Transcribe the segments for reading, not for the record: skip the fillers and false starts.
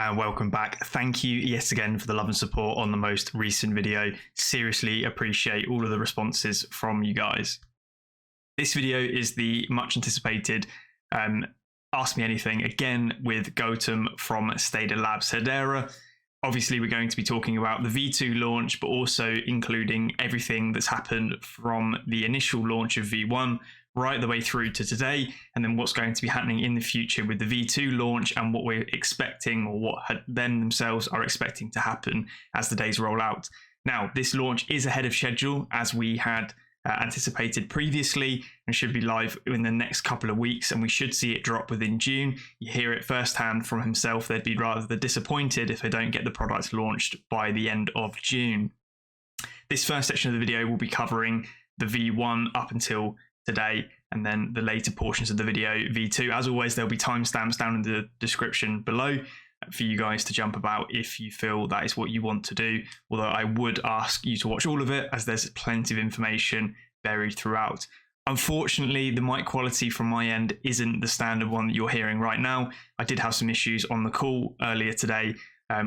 and welcome back. Thank you yet again for the love and support on the most recent video. Seriously appreciate all of the responses from you guys. This video is the much anticipated Ask Me Anything, again with Gautam from Stader Labs Hedera. Obviously, we're going to be talking about the V2 launch, but also including everything that's happened from the initial launch of V1 right the way through to today, and then what's going to be happening in the future with the V2 launch and what we're expecting, or what them themselves are expecting to happen as the days roll out. Now, this launch is ahead of schedule, as we had anticipated previously, and should be live in the next couple of weeks, and we should see it drop within June. You hear it firsthand from himself. They'd be rather disappointed if they don't get the product launched by the end of June. This first section of the video will be covering the V1 up until today, and then the later portions of the video V2. As always, there'll be timestamps down in the description below for you guys to jump about if you feel that is what you want to do, although I would ask you to watch all of it, as there's plenty of information buried throughout. Unfortunately, the mic quality from my end isn't the standard one that you're hearing right now. I did have some issues on the call earlier today,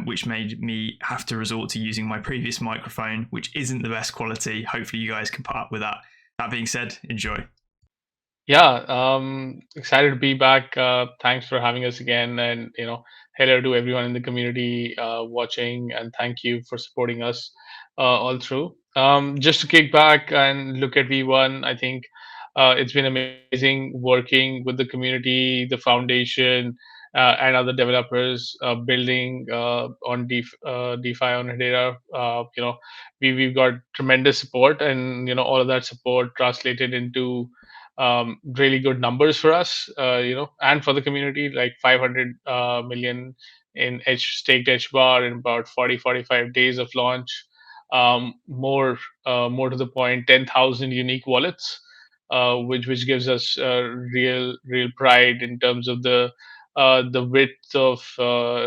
which made me have to resort to using my previous microphone, which isn't the best quality. Hopefully you guys can put up with that. That being said, enjoy. Yeah, excited to be back. Thanks for having us again, and hello to everyone in the community watching, and thank you for supporting us all through. Just to kick back and look at V1, I think it's been amazing working with the community, the foundation, and other developers building on DeFi on Hedera. We've got tremendous support, and all of that support translated into really good numbers for us, and for the community, like 500 million in staked HBAR in about 40-45 days of launch. More to the point, 10,000 unique wallets, which gives us real pride in terms of the width of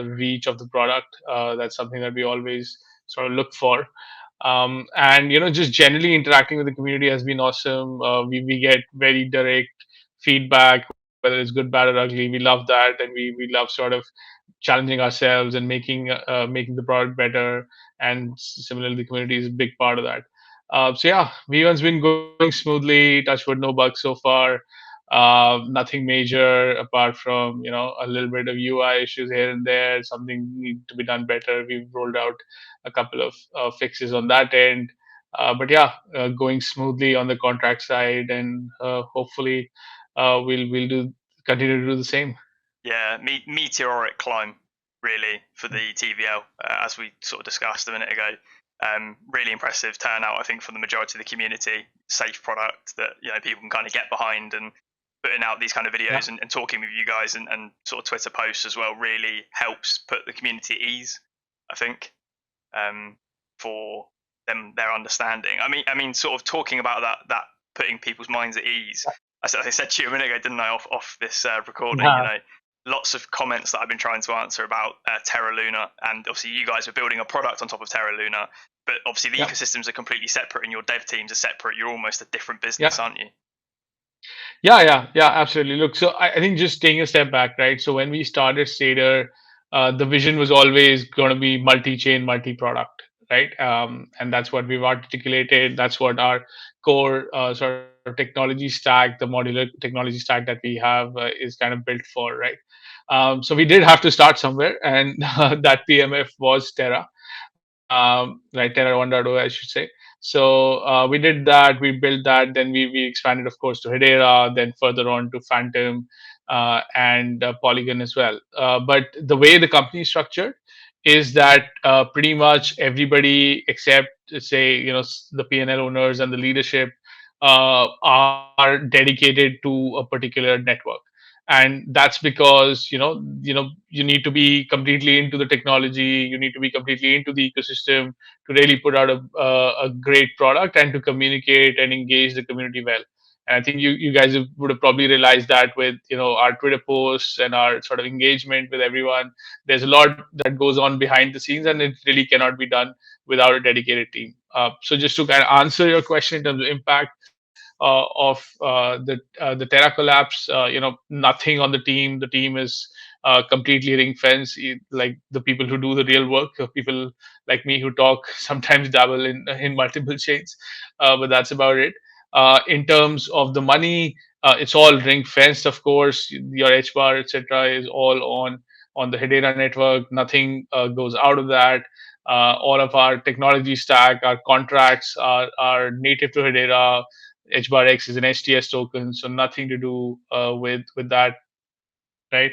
reach of the product. That's something that we always sort of look for. And just generally interacting with the community has been awesome. We get very direct feedback, whether it's good, bad, or ugly. We love that, and we love sort of challenging ourselves and making the product better. And similarly, the community is a big part of that. So yeah, V1's been going smoothly. Touch wood, no bugs so far. Nothing major apart from a little bit of UI issues here and there. Something need to be done better. We've rolled out a couple of fixes on that end. But yeah, going smoothly on the contract side, and hopefully we'll continue to do the same. Yeah, meteoric climb, really, for the TVL, as we sort of discussed a minute ago. Really impressive turnout, I think, for the majority of the community. Safe product that people can kind of get behind, and putting out these kind of videos and talking with you guys and sort of Twitter posts as well really helps put the community at ease, I think, for their understanding. I mean, sort of talking about that putting people's minds at ease. I said to you a minute ago, didn't I, off this recording? Lots of comments that I've been trying to answer about Terra Luna, and obviously you guys are building a product on top of Terra Luna, but obviously the ecosystems are completely separate and your dev teams are separate. You're almost a different business, aren't you? Yeah, absolutely. Look, so I think just taking a step back, right? So when we started Stader, the vision was always going to be multi-chain, multi-product, right? And that's what we've articulated. That's what our core sort of technology stack, the modular technology stack that we have, is kind of built for, right? So we did have to start somewhere, and that PMF was TERRA, right? TERRA 1.0, I should say. So we did that, we built that, then we expanded, of course, to Hedera, then further on to Phantom and Polygon as well. But the way the company is structured is that pretty much everybody except, say, the P&L owners and the leadership are dedicated to a particular network. And that's because you need to be completely into the technology, you need to be completely into the ecosystem to really put out a great product and to communicate and engage the community well. And I think you guys would have probably realized that with our Twitter posts and our sort of engagement with everyone. There's a lot that goes on behind the scenes, and it really cannot be done without a dedicated team. So just to kind of answer your question in terms of impact, the TERRA collapse. Nothing on the team. The team is completely ring fenced. Like the people who do the real work, people like me who talk sometimes dabble in multiple chains, but that's about it. In terms of the money, it's all ring fenced. Of course, your HBAR, etc., is all on the Hedera network. Nothing goes out of that. All of our technology stack, our contracts are native to Hedera. HBARX is an STS token, so nothing to do with that, right?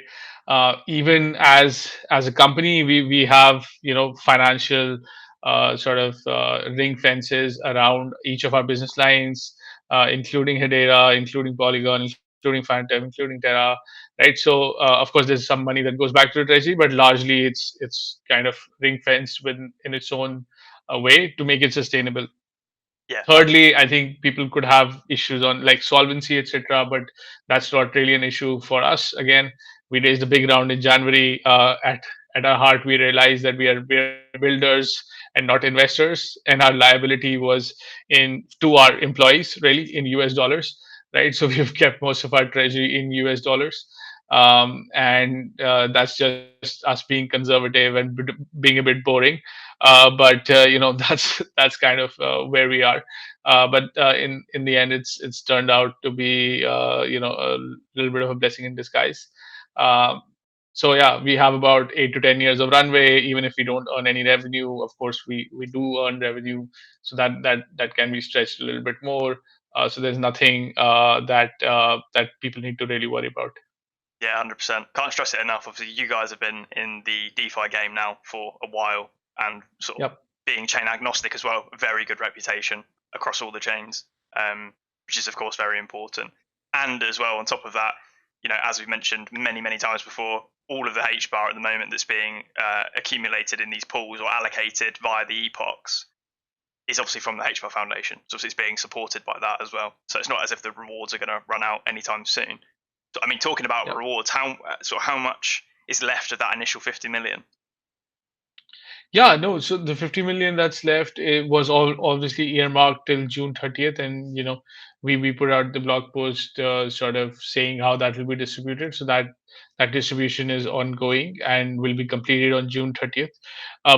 Even as a company, we have financial sort of ring fences around each of our business lines, including Hedera, including Polygon, including Phantom, including TERRA, right? So of course there's some money that goes back to the treasury, but largely it's kind of ring fenced in its own way to make it sustainable. Yeah, Thirdly, I think people could have issues on like solvency, etc., but that's not really an issue for us. Again, we raised a big round in January. At our heart, we realized that we are builders and not investors, and our liability was in to our employees really in US dollars, right? So we've kept most of our treasury in US dollars, and that's just us being conservative and being a bit boring. But that's kind of where we are. But in the end, it's turned out to be a little bit of a blessing in disguise. Um, so yeah, we have about 8 to 10 years of runway. Even if we don't earn any revenue, of course we do earn revenue, so that can be stretched a little bit more. So there's nothing that people need to really worry about. yeah, 100%. Can't stress it enough. Obviously, you guys have been in the DeFi game now for a while and sort of Yep. being chain agnostic as well. Very good reputation across all the chains, which is of course very important. And as well, on top of that, as we've mentioned many times before, all of the HBAR at the moment that's being accumulated in these pools or allocated via the epochs is obviously from the HBAR Foundation. So obviously it's being supported by that as well. So it's not as if the rewards are going to run out anytime soon. So, I mean, talking about Yep. rewards, how much is left of that initial 50 million? Yeah, no. So the 50 million that's left, it was all obviously earmarked till June 30th, and we put out the blog post sort of saying how that will be distributed. So that distribution is ongoing and will be completed on June 30th.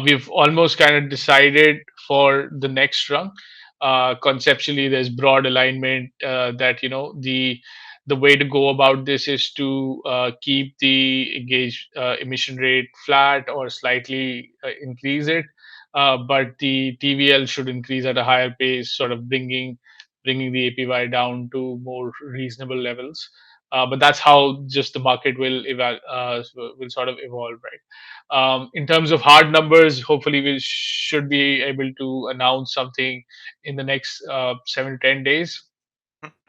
We've almost kind of decided for the next run. Conceptually, there's broad alignment that the way to go about this is to keep the engaged emission rate flat or slightly increase it, but the TVL should increase at a higher pace, sort of bringing the APY down to more reasonable levels. But that's how just the market will sort of evolve, right? In terms of hard numbers, hopefully we should be able to announce something in the next 7 to 10 days.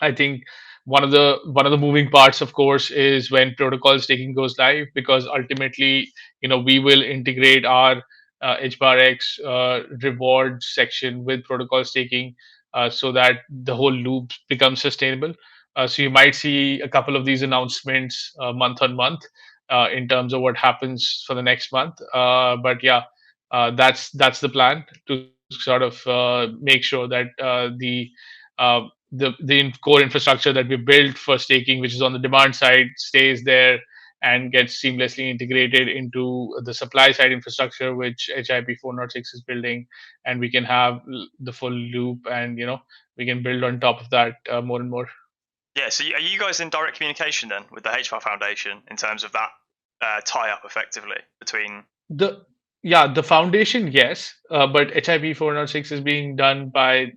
I think one of the moving parts, of course, is when protocol staking goes live, because ultimately, we will integrate our HBARX reward section with protocol staking, so that the whole loop becomes sustainable. So you might see a couple of these announcements month on month in terms of what happens for the next month. But yeah, that's the plan to sort of make sure that uh, the core infrastructure that we built for staking, which is on the demand side, stays there and gets seamlessly integrated into the supply side infrastructure, which HIP 406 is building, and we can have the full loop, and we can build on top of that more and more. Yeah, so are you guys in direct communication then with the HBAR Foundation in terms of that tie-up effectively between? The Yeah, the foundation, yes, but HIP 406 is being done by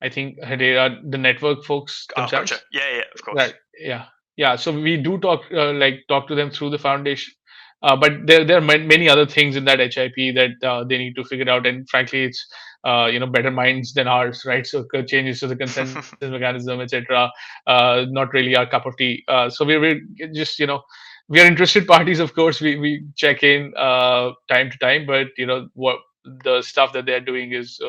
I think Hedera, the network folks Oh, gotcha. themselves. Yeah, of Right. course. Yeah. Yeah. So we do talk to them through the foundation, but there are many other things in that HIP that they need to figure out. And frankly, it's better minds than ours, right? So changes to the consensus mechanism, etc. Not really our cup of tea. So we're just we are interested parties, of course. We check in time to time, but what the stuff that they're doing is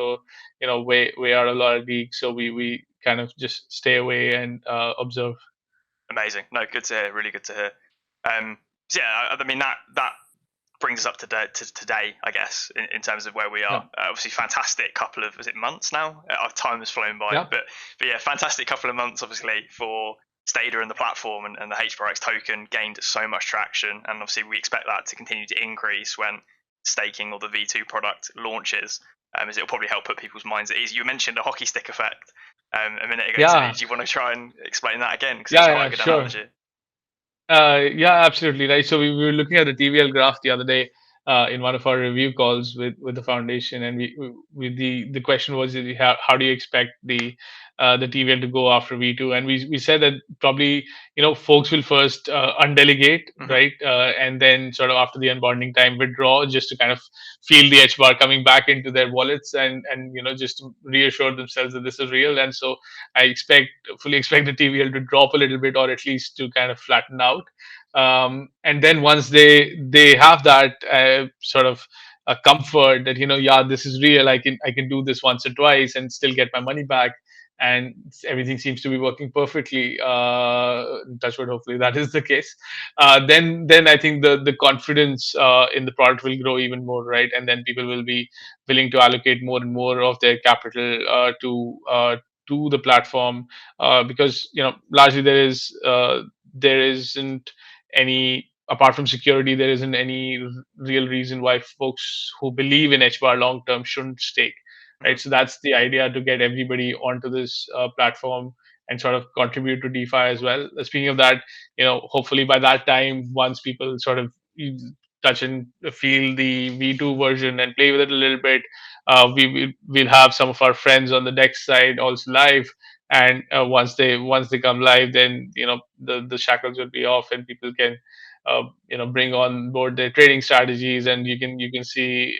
way out of our league. So we kind of just stay away and observe. Amazing. No, good to hear. Really good to hear. So yeah, I mean that brings us up to today, I guess, in terms of where we are. Obviously, fantastic couple of months now. Our time has flown by, but yeah, fantastic couple of months, obviously, for Stader and the platform, and the HBARX token gained so much traction, and obviously we expect that to continue to increase when staking or the V2 product launches, as it'll probably help put people's minds at ease. You mentioned a hockey stick effect a minute ago to me. Do you want to try and explain that again? Because it's quite a good analogy. Yeah, absolutely right. So we were looking at the TVL graph the other day in one of our review calls with the foundation, and the question was, how do you expect the TVL to go after V2? And we said that probably folks will first undelegate, right, and then sort of after the unbonding time withdraw, just to kind of feel the HBAR coming back into their wallets, and just to reassure themselves that this is real. And so I fully expect the TVL to drop a little bit, or at least to kind of flatten out. And then once they have that sort of a comfort that this is real, I can do this once or twice and still get my money back, and everything seems to be working perfectly, touch wood, hopefully that is the case, then I think the confidence in the product will grow even more, right? And then people will be willing to allocate more and more of their capital to the platform, because largely there isn't any, apart from security, there isn't any real reason why folks who believe in HBAR long term shouldn't stake, right? So that's the idea, to get everybody onto this platform and sort of contribute to DeFi as well. Speaking of that, hopefully by that time, once people sort of touch and feel the V2 version and play with it a little bit, we'll have some of our friends on the DEX side also live. And once they come live, then the shackles will be off, and people can bring on board their trading strategies, and you can see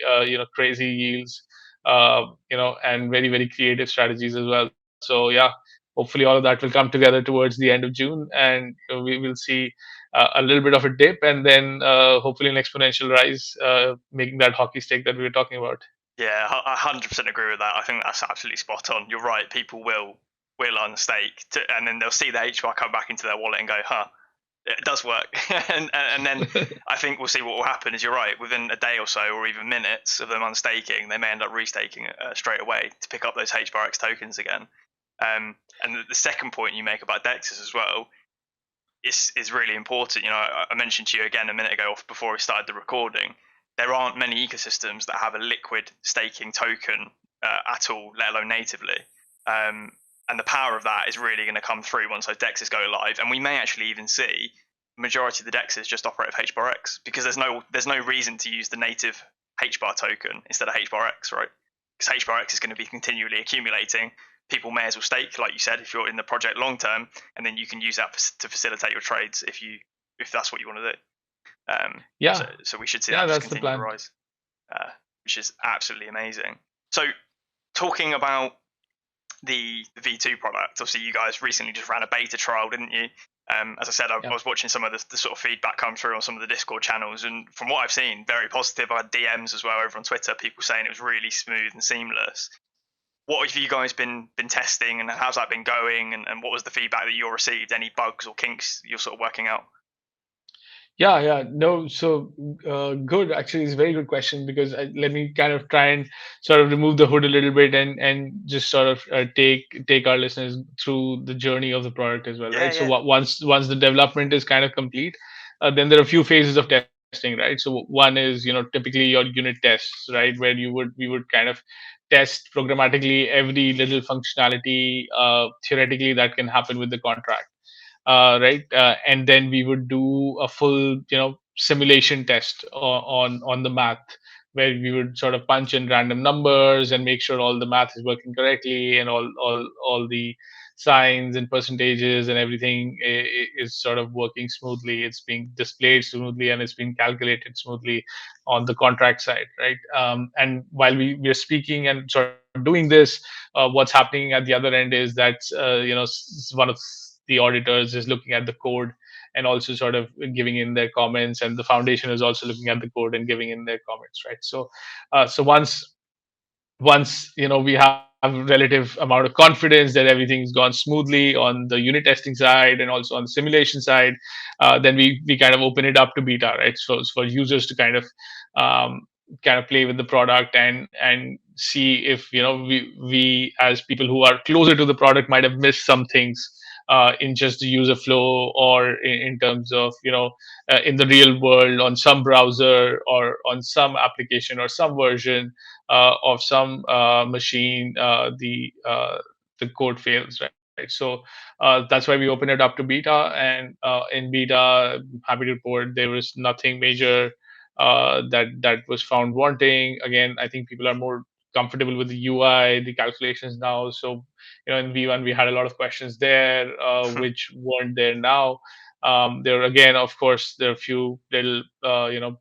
crazy yields, and very, very creative strategies as well. So yeah, hopefully all of that will come together towards the end of June, and we will see a little bit of a dip, and then hopefully an exponential rise, making that hockey stick that we were talking about. Yeah, I 100% agree with that. I think that's absolutely spot on. You're right. People will unstake, and then they'll see the HBAR come back into their wallet and go, "Huh, it does work." and then I think we'll see what will happen. Is, you're right. Within a day or so, or even minutes of them unstaking, they may end up restaking straight away to pick up those HBARX tokens again. And the second point you make about DEXs as well is really important. I mentioned to you again a minute ago before we started the recording, there aren't many ecosystems that have a liquid staking token at all, let alone natively. And the power of that is really going to come through once those DEXs go live. And we may actually even see the majority of the DEXs just operate with HBARX, because there's no reason to use the native HBAR token instead of HBARX, right? Because HBARX is going to be continually accumulating. People may as well stake, like you said, if you're in the project long term, and then you can use that to facilitate your trades if that's what you want to do. So we should see that just continue to rise, which is absolutely amazing. So talking about the V2 product, obviously you guys recently just ran a beta trial, didn't you? As I said, I was watching some of the sort of feedback come through on some of the Discord channels, and from what I've seen, very positive. I had DMs as well over on Twitter, people saying it was really smooth and seamless. What have you guys been testing, and how's that been going, and what was the feedback that you received? Any bugs or kinks you're sort of working out? Yeah, no. So good. Actually, it's a very good question, because let me kind of try and sort of remove the hood a little bit, and just sort of take our listeners through the journey of the product as well, right? So once the development is kind of complete, then there are a few phases of testing, right? So one is typically your unit tests, right, where we would kind of test programmatically every little functionality theoretically that can happen with the contract, right? And then we would do a full, simulation test on the math, where we would sort of punch in random numbers and make sure all the math is working correctly, and all the signs and percentages and everything is sort of working smoothly. It's being displayed smoothly, and it's being calculated smoothly on the contract side, right? And while we're speaking and sort of doing this, what's happening at the other end is that one of the auditors is looking at the code and also sort of giving in their comments, and the foundation is also looking at the code and giving in their comments, right? So once we have relative amount of confidence that everything's gone smoothly on the unit testing side and also on the simulation side, then we kind of open it up to beta, right? So it's for users to kind of play with the product and see if we as people who are closer to the product might have missed some things in just the user flow, or in terms of in the real world on some browser or on some application or some version of some machine, the code fails, right? So that's why we open it up to beta, and in beta, I'm happy to report there was nothing major that was found wanting. Again, I think people are more comfortable with the UI, the calculations now. So in V1 we had a lot of questions there, which weren't there now. There again, of course, there are a few little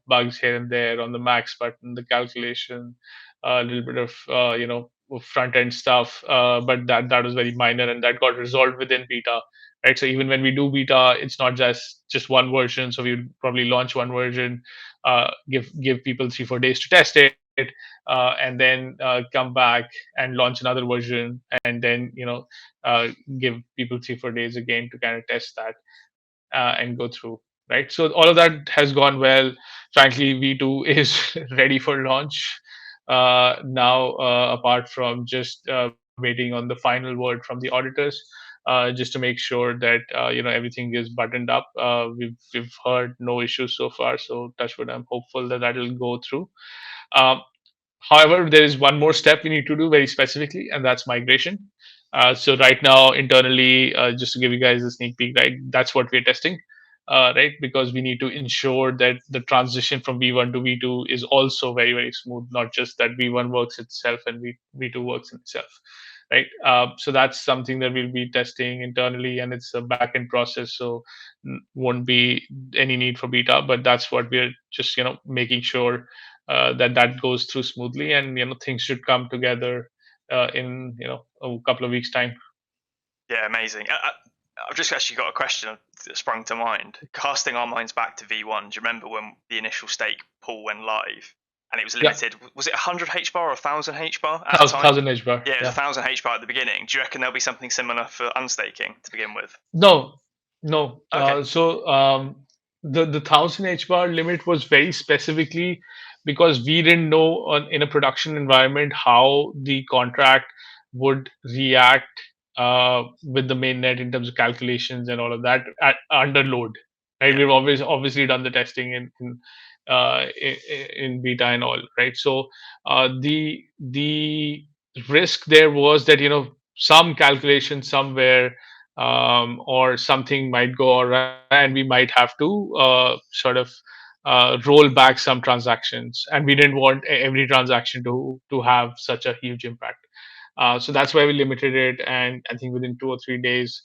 bugs here and there on the max button, the calculation, a little bit of front end stuff, but that was very minor, and that got resolved within beta, right? So even when we do beta, it's not just one version. So we would probably launch one version, give people 3-4 days to test it, and then come back and launch another version, and then give people 3-4 days again to kind of test that and go through, right? So all of that has gone well. Frankly, V2 is ready for launch now, apart from just waiting on the final word from the auditors, just to make sure that everything is buttoned up. We've heard no issues so far, so touch wood, I'm hopeful that that will go through. Um, However, there is one more step we need to do very specifically, and that's migration. So right now, internally, just to give you guys a sneak peek, right, that's what we're testing, right? Because we need to ensure that the transition from V1 to V2 is also very, very smooth, not just that V1 works itself and V2 works in itself, right? So that's something that we'll be testing internally, and it's a back-end process, so won't be any need for beta, but that's what we're just making sure that that goes through smoothly, and things should come together in a couple of weeks time. Yeah, amazing. I've just actually got a question that sprung to mind. Casting our minds back to V1, do you remember when the initial stake pool went live and it was limited? Yeah. Was it 100 HBAR or 1000 HBAR at the time? 1000 HBAR. Yeah, it was 1000 HBAR at the beginning. Do you reckon there'll be something similar for unstaking to begin with? No, no. Okay. The 1000 HBAR limit was very specifically because we didn't know in a production environment how the contract would react with the mainnet in terms of calculations and all of that under load. Right, Yeah. we've obviously done the testing in beta and all, right? So the risk there was that some calculation somewhere or something might go awry, and we might have to sort of roll back some transactions, and we didn't want every transaction to have such a huge impact. So that's why we limited it, and I think within 2 or 3 days,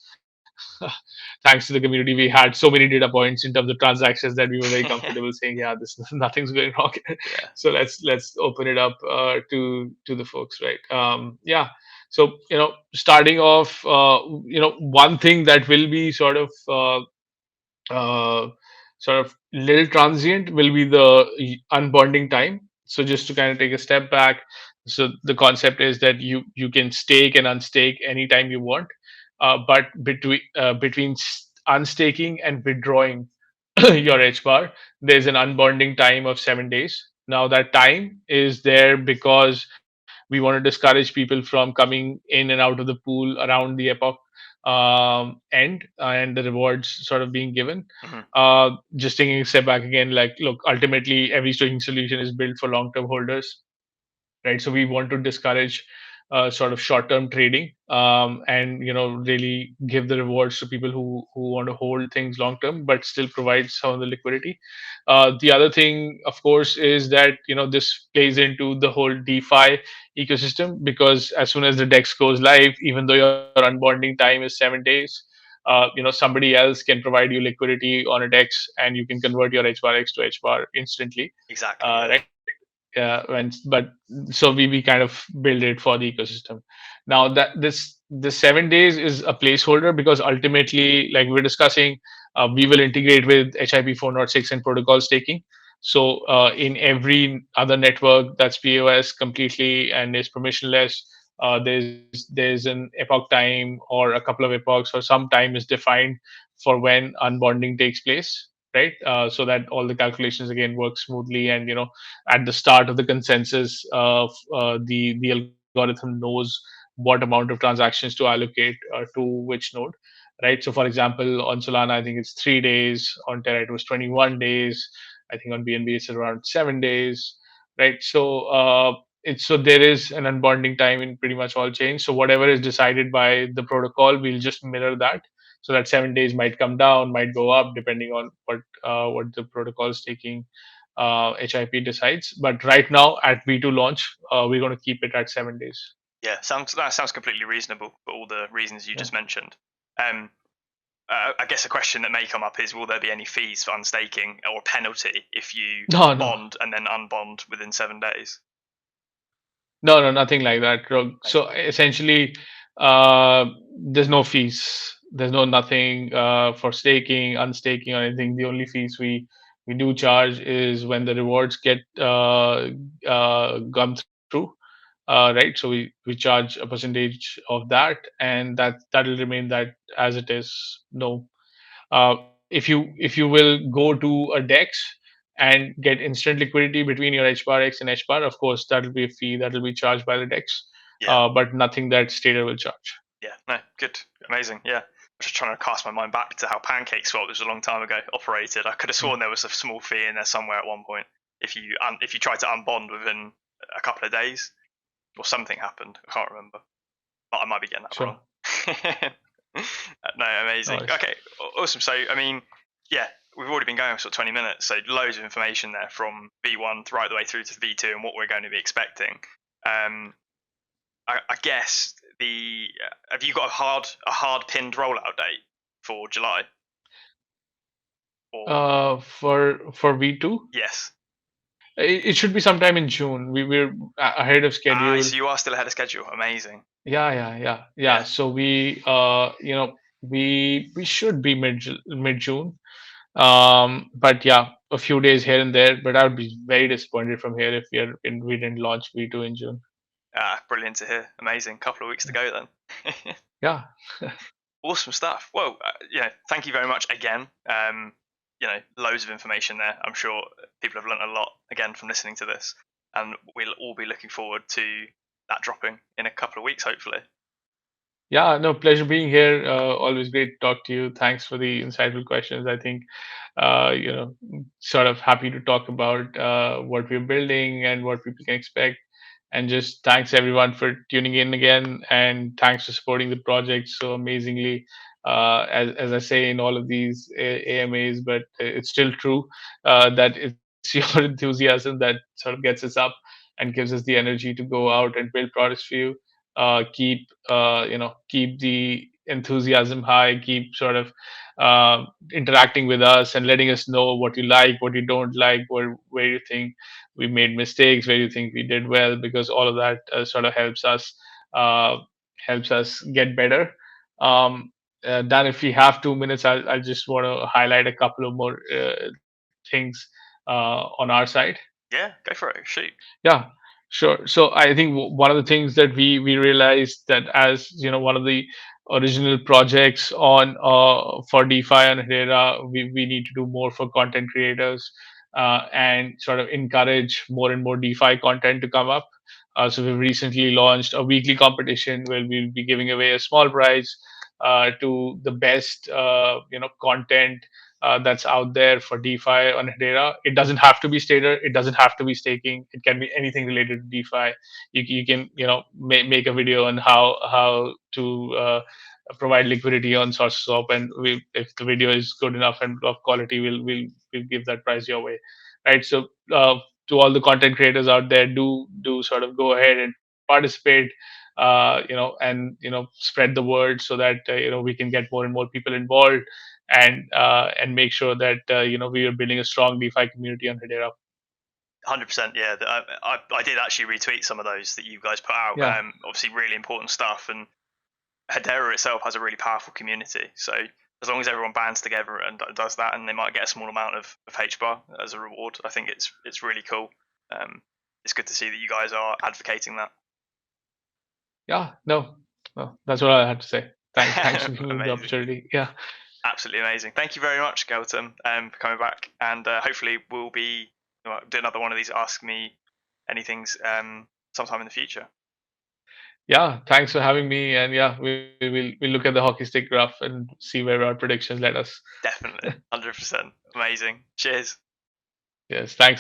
thanks to the community, we had so many data points in terms of transactions that we were very comfortable saying, yeah, this nothing's going wrong. Yeah. So let's open it up to the folks, right? Yeah. So starting off, one thing that will be uh, sort of little transient will be the unbonding time. So just to kind of take a step back, so the concept is that you can stake and unstake anytime you want, but between unstaking and withdrawing your HBAR, there's an unbonding time of 7 days. Now that time is there because we want to discourage people from coming in and out of the pool around the epoch end, and the rewards sort of being given. Just taking a step back again, like, look, ultimately every staking solution is built for long-term holders, right? So we want to discourage sort of short-term trading, and really give the rewards to people who want to hold things long-term, but still provide some of the liquidity. The other thing, of course, is that this plays into the whole DeFi ecosystem, because as soon as the DEX goes live, even though your unbonding time is 7 days, somebody else can provide you liquidity on a DEX, and you can convert your HBARX to HBAR instantly. Exactly. Right? But so we kind of build it for the ecosystem. Now that the 7 days is a placeholder, because ultimately, like we're discussing, we will integrate with HIP 406 and protocol staking. So in every other network that's POS completely and is permissionless, there's an epoch time or a couple of epochs or some time is defined for when unbonding takes place, right? So that all the calculations again work smoothly, and at the start of the consensus, the algorithm knows what amount of transactions to allocate to which node, right? So, for example, on Solana, I think it's 3 days. On Terra, it was 21 days. I think on BNB, it's around 7 days, right? So there is an unbonding time in pretty much all chains. So whatever is decided by the protocol, we'll just mirror that. So that 7 days might come down, might go up, depending on what the protocol is taking. HIP decides, but right now at V2 launch, we're going to keep it at 7 days. Yeah, that sounds completely reasonable for all the reasons you just mentioned. I guess a question that may come up is, will there be any fees for unstaking or a penalty if you bond and then unbond within 7 days? No, nothing like that. So essentially, there's no fees. There's nothing for staking, unstaking, or anything. The only fees we do charge is when the rewards get come through, right? So we charge a percentage of that, and that'll remain that as it is. No, if you will go to a DEX and get instant liquidity between your HBARX and HBAR, of course that will be a fee that will be charged by the DEX, but nothing that Stader will charge. Yeah, no, good, amazing. Yeah, I'm just trying to cast my mind back to how PancakeSwap, which was a long time ago, operated. I could have sworn there was a small fee in there somewhere at one point if you tried to unbond within a couple of days or something happened. I can't remember, but I might be getting that wrong. No, amazing. Okay, awesome. So, I mean, yeah, we've already been going for sort of 20 minutes, so loads of information there from V1 right the way through to V2 and what we're going to be expecting. I guess have you got a hard pinned rollout date for July? For V2? Yes. It should be sometime in June. We're ahead of schedule. So you are still ahead of schedule. Amazing. Yeah. So we we should be mid June. But yeah, a few days here and there. But I would be very disappointed from here if we didn't launch V2 in June. Brilliant to hear. Amazing. Couple of weeks to go then. Yeah. Awesome stuff. Well, thank you very much again. Loads of information there. I'm sure people have learned a lot again from listening to this, and we'll all be looking forward to that dropping in a couple of weeks, hopefully. Yeah, no, pleasure being here. Always great to talk to you. Thanks for the insightful questions. I think, sort of happy to talk about what we're building and what people can expect. And just thanks everyone for tuning in again, and thanks for supporting the project so amazingly. As I say in all of these AMAs, but it's still true that it's your enthusiasm that sort of gets us up and gives us the energy to go out and build products for you. Keep the enthusiasm high, keep sort of interacting with us and letting us know what you like, what you don't like, where you think we made mistakes, where you think we did well, because all of that sort of uh, helps us get better. Dan, if we have 2 minutes, I just want to highlight a couple of more things on our side. Yeah, go for it. Shoot. Yeah, sure. So I think one of the things that we realized that, as one of the original projects on for DeFi on Hedera, we need to do more for content creators and sort of encourage more and more DeFi content to come up. So we've recently launched a weekly competition where we'll be giving away a small prize to the best content that's out there for DeFi on Hedera. It doesn't have to be Stader. It doesn't have to be staking. It can be anything related to DeFi. You can make a video on how to provide liquidity on SourceSwap, and if the video is good enough and of quality, we'll give that prize your way, right? So to all the content creators out there, do sort of go ahead and participate, and spread the word so that we can get more and more people involved, and make sure that we are building a strong DeFi community on Hedera. 100%. Yeah, I did actually retweet some of those that you guys put out. Yeah. Obviously, really important stuff, and Hedera itself has a really powerful community. So as long as everyone bands together and does that, and they might get a small amount of HBAR as a reward, I think it's really cool. It's good to see that you guys are advocating that. Yeah, no, that's what I had to say. Thanks for giving me the Amazing. opportunity. Yeah. Absolutely amazing. Thank you very much, Gautam, for coming back. And hopefully we'll be do another one of these Ask Me Anythings sometime in the future. Yeah, thanks for having me. And yeah, we'll look at the hockey stick graph and see where our predictions led us. Definitely. 100%. Amazing. Cheers. Yes, thanks.